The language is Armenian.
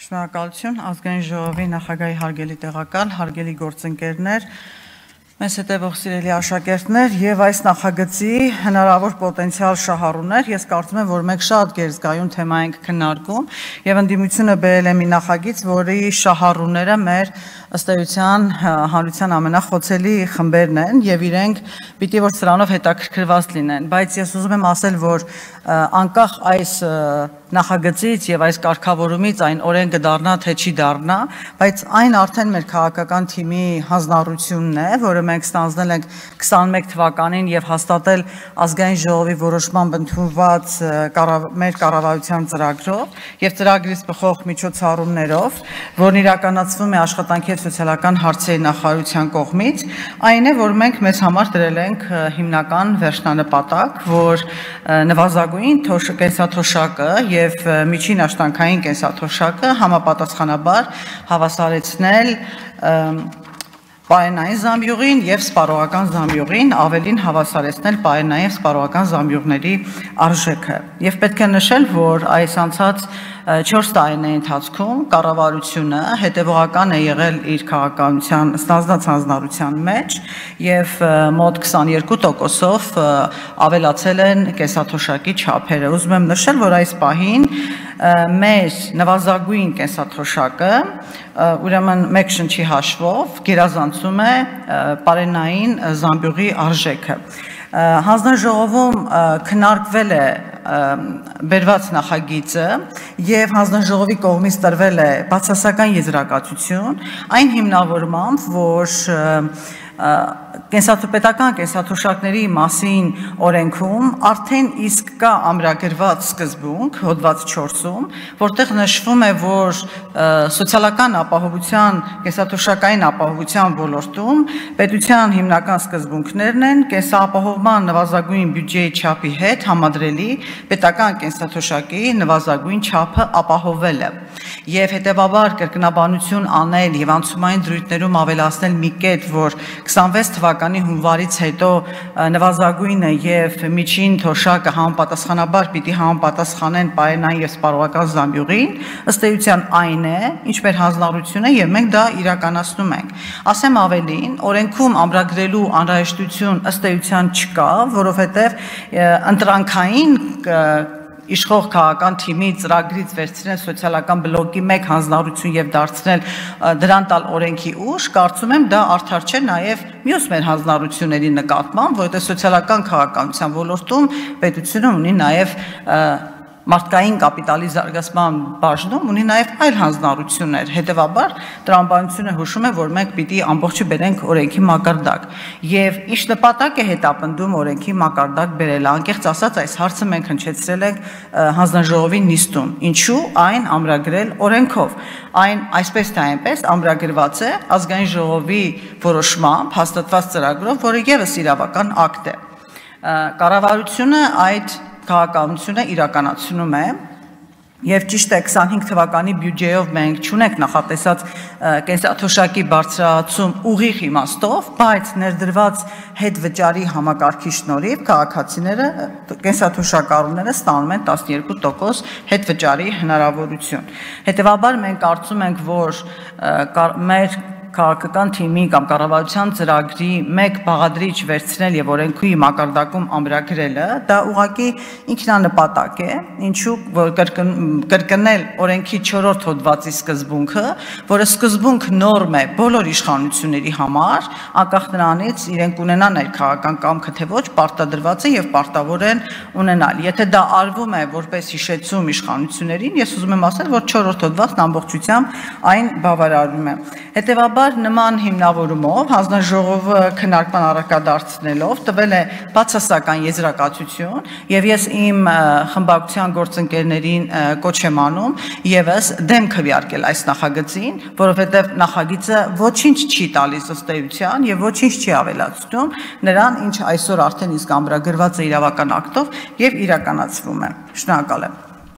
Շնորհակալություն ազգային ժողովի նախագահի հարգելի տեղակալ, հարգելի գործընկերներ, մեզ հետևող սիրելի աշակերտներ եւ այս նախագծի հնարավոր պոտենցիալ շահառուներ, ես կարծում եմ, որ մենք շատ գերզգայուն թեմա ենք քննարկում եւ ընդդիմությունը բերել է մի նախագիծ, որի շահառուները մեր ըստ էության հանրության ամենախոցելի խմբերն են եւ իրենք պիտի որ սրանով հետաքրքրված լինեն, բայց ես ուզում եմ ասել, որ անկախ այս նախագծից եւ այս կարգավորումից այն օրեն կդառնա թե չի դառնա, բայց այն արդեն մեր քաղաքական թիմի հանձնառությունն է, որը մենք ստանձնել ենք 21 թվականին եւ հաստատել ազգային ժողովի որոշմամբ ընդունված մեր կառավարության ծրագրով եւ ծրագրից բխող միջոցառումներով, որն իրականացվում է աշխատանքի եւ սոցիալական հարցերի նախարարության կողմից, այն է, որ մենք մեզ համար դրել ենք հիմնական վերջնանպատակ, որ նվազագույն կենսաթոշակը եւ միջին աշխատանքային կենսաթոշակը համապատասխանաբար հավասարեցնել պարենային զամբյուղին եւ սպառողական զամբյուղին, ավելին հավասարեցնել պարենային եւ սպառողական զամբյուղների արժեքը։ Եվ պետք է նշել, որ այս անցած 4 տարիների ընթացքում կառավարությունը հետևողական է եղել իր քաղաքականության ստանձնած հանձնառության մեջ եւ մոտ 22%-ով ավելացել են կենսաթոշակի չափերը։ Ուզում եմ նշել, որ այս պահին մեր նվազագույն կենսաթոշակը ուրեմն մեկ շնչի հաշվով գերազանցում է պարենային զամբյուղի արժեքը։ Հանձնաժողովում քննարկվել է բերված նախագիծը եւ հանձնաժողովի կողմից տրվել է բացասական եզրակացություն այն հիմնավորմամբ, որ պետական կենսաթոշակների մասին օրենքում արդեն իսկ կա ամրագրված սկզբունք հոդված 4-ում, որտեղ նշվում է, որ սոցիալական ապահովության, կենսաթոշակային ապահովության ոլորտում պետության հիմնական սկզբունքներն են կենսապահովման նվազագույն բյուջեի չափի հետ համադրելի պետական կենսաթոշակի նվազագույն չափը ապահովելը եւ հետեւաբար կրկնաբանություն անել եւ անցումային դրույթներում ավելացնել մի կետ, որ 26 թվականի հունվարից հետո նվազագույնը եւ միջին թոշակը համապատասխանաբար պիտի համապատասխանեն պարենային եւ սպառողական զամբյուղին, ըստ էության այն է, ինչ մեր հանձնառությունն է եւ մենք դա իրականացնում ենք։ Ասեմ ավելին, օրենքում ամրագրելու անհրաժեշտություն ըստ էության չկա, որովհետեւ ընտրանքային իշխող քաղաքական թիմի ծրագրից վերցնել սոցիալական բլոկի մեկ հանձնառություն եւ դարձնել դրան տալ օրենքի ուժ, կարծում եմ դա արդար չէ նաեւ մյուս մեր հանձնառությունների նկատմամբ, որովհետեւ սոցիալական քաղաքականության ոլորտում պետությունը ունի նաեւ մարդկային կապիտալի զարգացման բաժնում ունի նաև այլ հանձնառություններ, հետևաբար տրամաբանությունը հուշում է, որ մենք պիտի ամբողջը բերենք օրենքի մակարդակ եւ ինչ նպատակ է հետապնդում օրենքի մակարդակ բերելը, անկեղծ ասած այս հարցը մենք հնչեցրել ենք հանձնաժողովի նիստում, ինչու այն ամրագրել օրենքով, այն այսպես թե այնպես ամրագրված է ազգային ժողովի որոշմամբ հաստատված ծրագրով, որը եւս իրավական ակտ է։ Կառավարությունը այդ քաղաքականությունը իրականացնում է եւ ճիշտ է 25 թվականի բյուջեով մենք չունենք նախատեսած կենսաթոշակի բարձրացում ուղիղ իմաստով, բայց ներդրված հետվճարի համակարգի շնորհիվ քաղաքացիները կենսաթոշակառուները ստանում են 12% հետվճարի հնարավորություն։ Հետևաբար մենք կարծում ենք, որ մեր քաղաքական թիմի կամ կառավարության ծրագրի մեկ բաղադրիչ վերցնել եւ օրենքի մակարդակում ամրագրելը, դա ուղղակի ինքնանպատակ է, ինչու որ կրկնել օրենքի 4-րդ հոդվածի սկզբունքը, որը սկզբունք նորմ է բոլոր իշխանությունների համար, անկախ նրանից իրենք ունենան այդ քաղաքական կամքը թե ոչ, պարտադրված է եւ պարտավոր են ունենալ։ Եթե դա արվում է որպես հիշեցում իշխանություններին, ես ուզում եմ ասել, որ 4-րդ հոդվածն ամբողջությամբ այն բավարարում է։ Հետևաբար նման հիմնավորումով հանձնաժողովը քննարկման առարկադարձնելով տվել է բացասական եզրակացություն եւ ես իմ խմբակցության գործընկերներին կոչ եմ անում եւս դեմ քվեարկել այս նախագծին, որովհետեւ նախագիծը ոչինչ չի տալիս ըստ էության եւ ոչինչ չի ավելացնում նրան, ինչ այսօր արդեն իսկ ամրագրված է իրավական ակտով եւ իրականացվում է։ Շնորհակալ եմ։